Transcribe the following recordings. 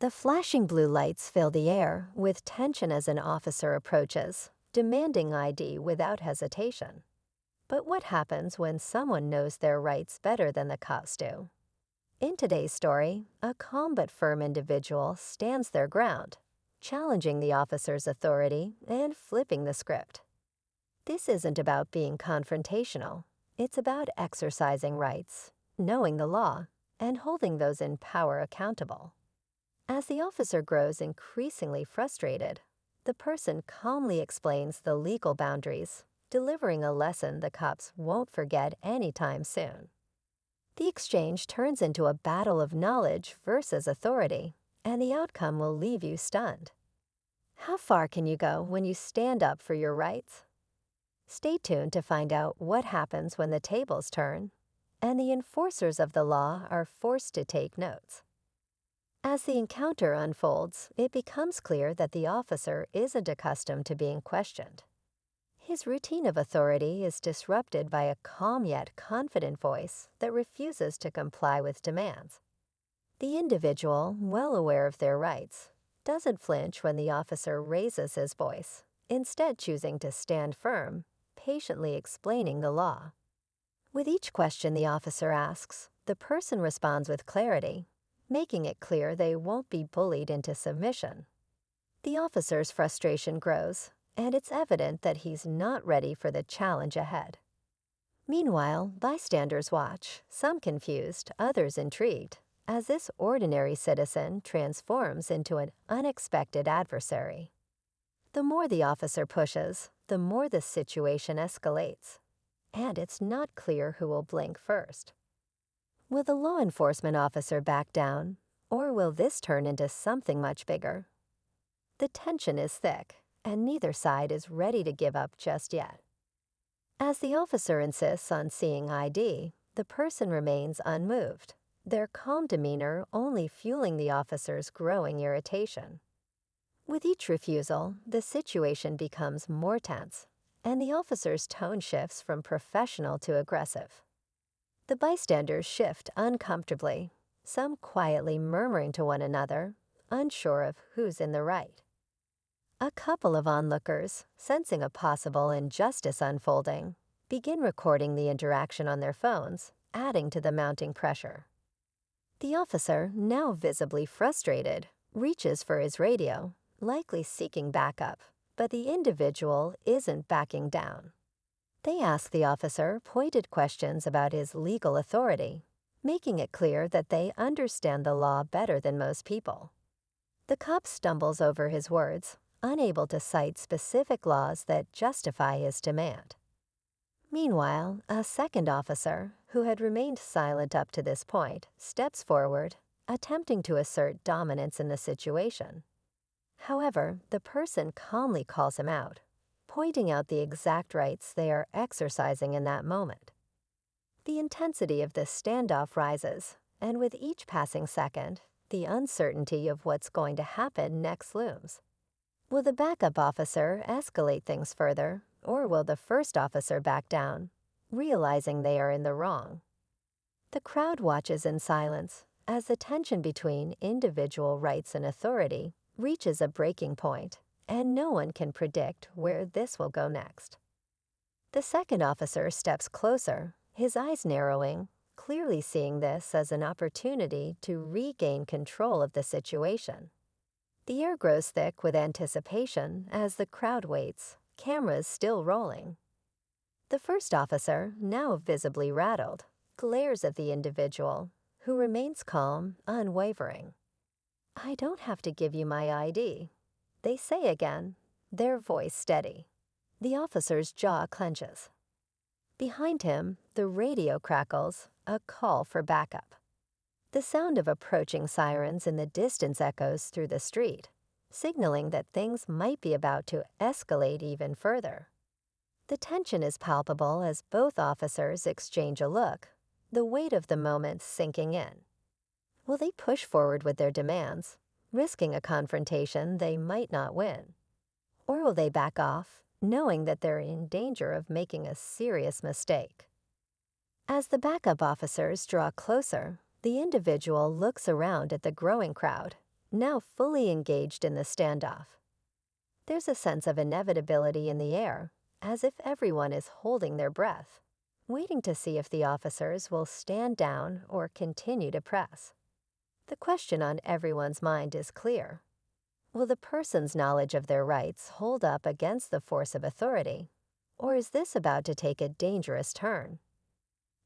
The flashing blue lights fill the air with tension as an officer approaches, demanding ID without hesitation. But what happens when someone knows their rights better than the cops do? In today's story, a calm but firm individual stands their ground, challenging the officer's authority and flipping the script. This isn't about being confrontational. It's about exercising rights, knowing the law, and holding those in power accountable. As the officer grows increasingly frustrated, the person calmly explains the legal boundaries, delivering a lesson the cops won't forget anytime soon. The exchange turns into a battle of knowledge versus authority, and the outcome will leave you stunned. How far can you go when you stand up for your rights? Stay tuned to find out what happens when the tables turn and the enforcers of the law are forced to take notes. As the encounter unfolds, it becomes clear that the officer isn't accustomed to being questioned. His routine of authority is disrupted by a calm yet confident voice that refuses to comply with demands. The individual, well aware of their rights, doesn't flinch when the officer raises his voice, instead choosing to stand firm, patiently explaining the law. With each question the officer asks, the person responds with clarity, making it clear they won't be bullied into submission. The officer's frustration grows, and it's evident that he's not ready for the challenge ahead. Meanwhile, bystanders watch, some confused, others intrigued, as this ordinary citizen transforms into an unexpected adversary. The more the officer pushes, the more the situation escalates, and it's not clear who will blink first. Will the law enforcement officer back down, or will this turn into something much bigger? The tension is thick, and neither side is ready to give up just yet. As the officer insists on seeing ID, the person remains unmoved, their calm demeanor only fueling the officer's growing irritation. With each refusal, the situation becomes more tense, and the officer's tone shifts from professional to aggressive. The bystanders shift uncomfortably, some quietly murmuring to one another, unsure of who's in the right. A couple of onlookers, sensing a possible injustice unfolding, begin recording the interaction on their phones, adding to the mounting pressure. The officer, now visibly frustrated, reaches for his radio, likely seeking backup, but the individual isn't backing down. They ask the officer pointed questions about his legal authority, making it clear that they understand the law better than most people. The cop stumbles over his words, unable to cite specific laws that justify his demand. Meanwhile, a second officer, who had remained silent up to this point, steps forward, attempting to assert dominance in the situation. However, the person calmly calls him out, pointing out the exact rights they are exercising in that moment. The intensity of this standoff rises, and with each passing second, the uncertainty of what's going to happen next looms. Will the backup officer escalate things further, or will the first officer back down, realizing they are in the wrong? The crowd watches in silence as the tension between individual rights and authority reaches a breaking point, and no one can predict where this will go next. The second officer steps closer, his eyes narrowing, clearly seeing this as an opportunity to regain control of the situation. The air grows thick with anticipation as the crowd waits, cameras still rolling. The first officer, now visibly rattled, glares at the individual, who remains calm, unwavering. "I don't have to give you my ID," they say again, their voice steady. The officer's jaw clenches. Behind him, the radio crackles, a call for backup. The sound of approaching sirens in the distance echoes through the street, signaling that things might be about to escalate even further. The tension is palpable as both officers exchange a look, the weight of the moment sinking in. Will they push forward with their demands, risking a confrontation they might not win? Or will they back off, knowing that they're in danger of making a serious mistake? As the backup officers draw closer, the individual looks around at the growing crowd, now fully engaged in the standoff. There's a sense of inevitability in the air, as if everyone is holding their breath, waiting to see if the officers will stand down or continue to press. The question on everyone's mind is clear. Will the person's knowledge of their rights hold up against the force of authority, or is this about to take a dangerous turn?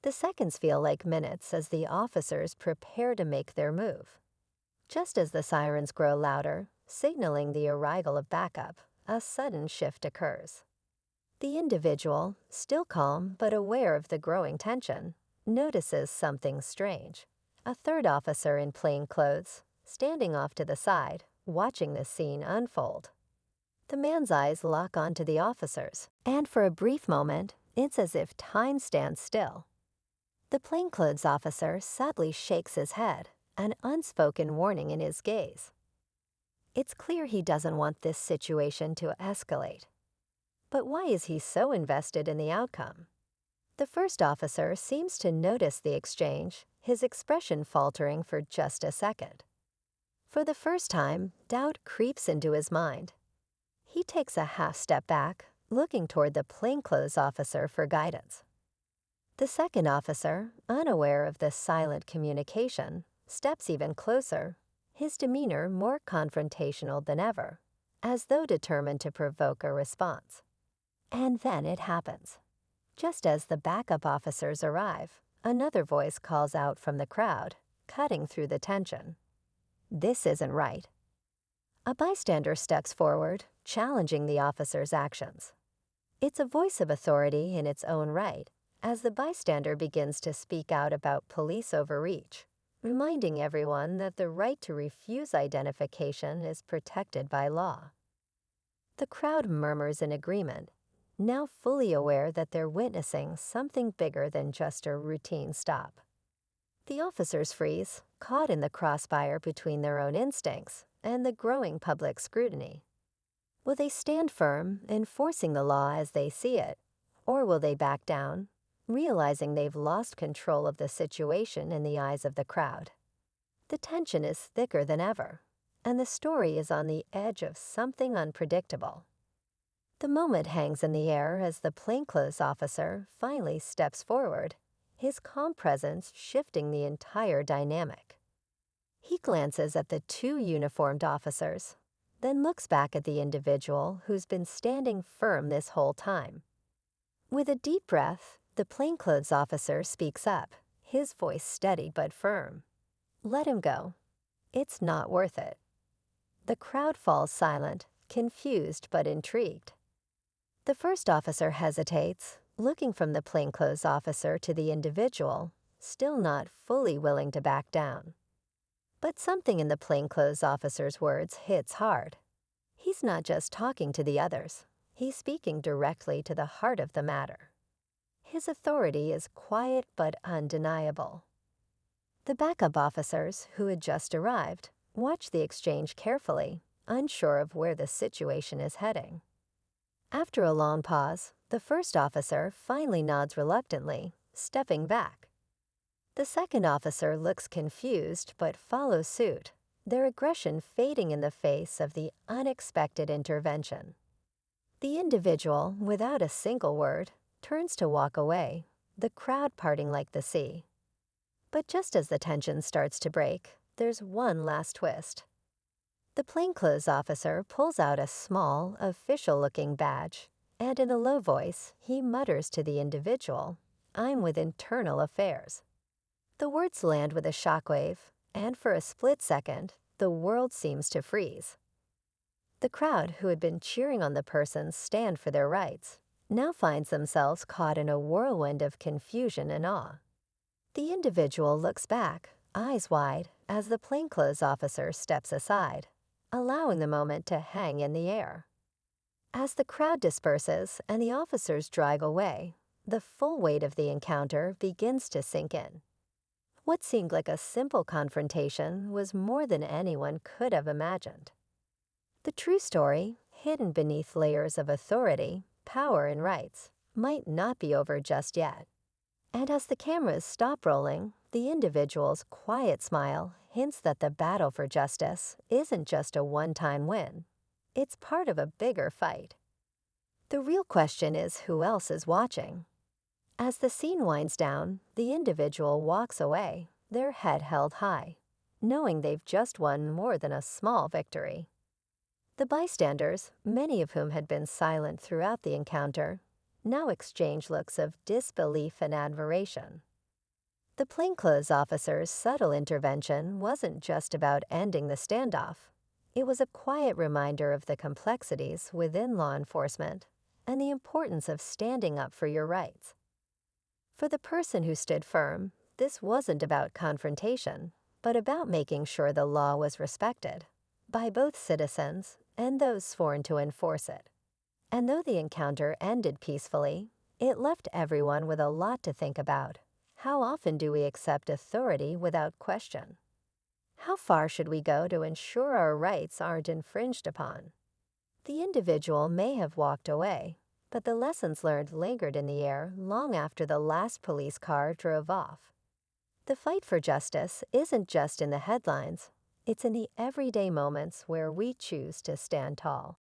The seconds feel like minutes as the officers prepare to make their move. Just as the sirens grow louder, signaling the arrival of backup, a sudden shift occurs. The individual, still calm but aware of the growing tension, notices something strange. A third officer in plain clothes, standing off to the side, watching the scene unfold. The man's eyes lock onto the officers, and for a brief moment, it's as if time stands still. The plainclothes officer sadly shakes his head, an unspoken warning in his gaze. It's clear he doesn't want this situation to escalate. But why is he so invested in the outcome? The first officer seems to notice the exchange, his expression faltering for just a second. For the first time, doubt creeps into his mind. He takes a half step back, looking toward the plainclothes officer for guidance. The second officer, unaware of the silent communication, steps even closer, his demeanor more confrontational than ever, as though determined to provoke a response. And then it happens. Just as the backup officers arrive, another voice calls out from the crowd, cutting through the tension. "This isn't right." A bystander steps forward, challenging the officer's actions. It's a voice of authority in its own right, as the bystander begins to speak out about police overreach, reminding everyone that the right to refuse identification is protected by law. The crowd murmurs in agreement, now fully aware that they're witnessing something bigger than just a routine stop. The officers freeze, caught in the crossfire between their own instincts and the growing public scrutiny. Will they stand firm, enforcing the law as they see it, or will they back down, realizing they've lost control of the situation in the eyes of the crowd? The tension is thicker than ever, and the story is on the edge of something unpredictable. The moment hangs in the air as the plainclothes officer finally steps forward, his calm presence shifting the entire dynamic. He glances at the two uniformed officers, then looks back at the individual who's been standing firm this whole time. With a deep breath, the plainclothes officer speaks up, his voice steady but firm. "Let him go. It's not worth it." The crowd falls silent, confused but intrigued. The first officer hesitates, looking from the plainclothes officer to the individual, still not fully willing to back down. But something in the plainclothes officer's words hits hard. He's not just talking to the others. He's speaking directly to the heart of the matter. His authority is quiet but undeniable. The backup officers, who had just arrived, watch the exchange carefully, unsure of where the situation is heading. After a long pause, the first officer finally nods reluctantly, stepping back. The second officer looks confused but follows suit, their aggression fading in the face of the unexpected intervention. The individual, without a single word, turns to walk away, the crowd parting like the sea. But just as the tension starts to break, there's one last twist. The plainclothes officer pulls out a small, official-looking badge, and in a low voice, he mutters to the individual, "I'm with internal affairs." The words land with a shockwave, and for a split second, the world seems to freeze. The crowd, who had been cheering on the persons stand for their rights, now finds themselves caught in a whirlwind of confusion and awe. The individual looks back, eyes wide, as the plainclothes officer steps aside, allowing the moment to hang in the air. As the crowd disperses and the officers drive away, the full weight of the encounter begins to sink in. What seemed like a simple confrontation was more than anyone could have imagined. The true story, hidden beneath layers of authority, power, and rights, might not be over just yet. And as the cameras stop rolling, The individual's quiet smile hints that the battle for justice isn't just a one-time win. It's part of a bigger fight. The real question is who else is watching. As the scene winds down, the individual walks away, their head held high, knowing they've just won more than a small victory. The bystanders, many of whom had been silent throughout the encounter, now exchange looks of disbelief and admiration. The plainclothes officer's subtle intervention wasn't just about ending the standoff. It was a quiet reminder of the complexities within law enforcement and the importance of standing up for your rights. For the person who stood firm, this wasn't about confrontation, but about making sure the law was respected by both citizens and those sworn to enforce it. And though the encounter ended peacefully, it left everyone with a lot to think about. How often do we accept authority without question? How far should we go to ensure our rights aren't infringed upon? The individual may have walked away, but the lessons learned lingered in the air long after the last police car drove off. The fight for justice isn't just in the headlines, it's in the everyday moments where we choose to stand tall.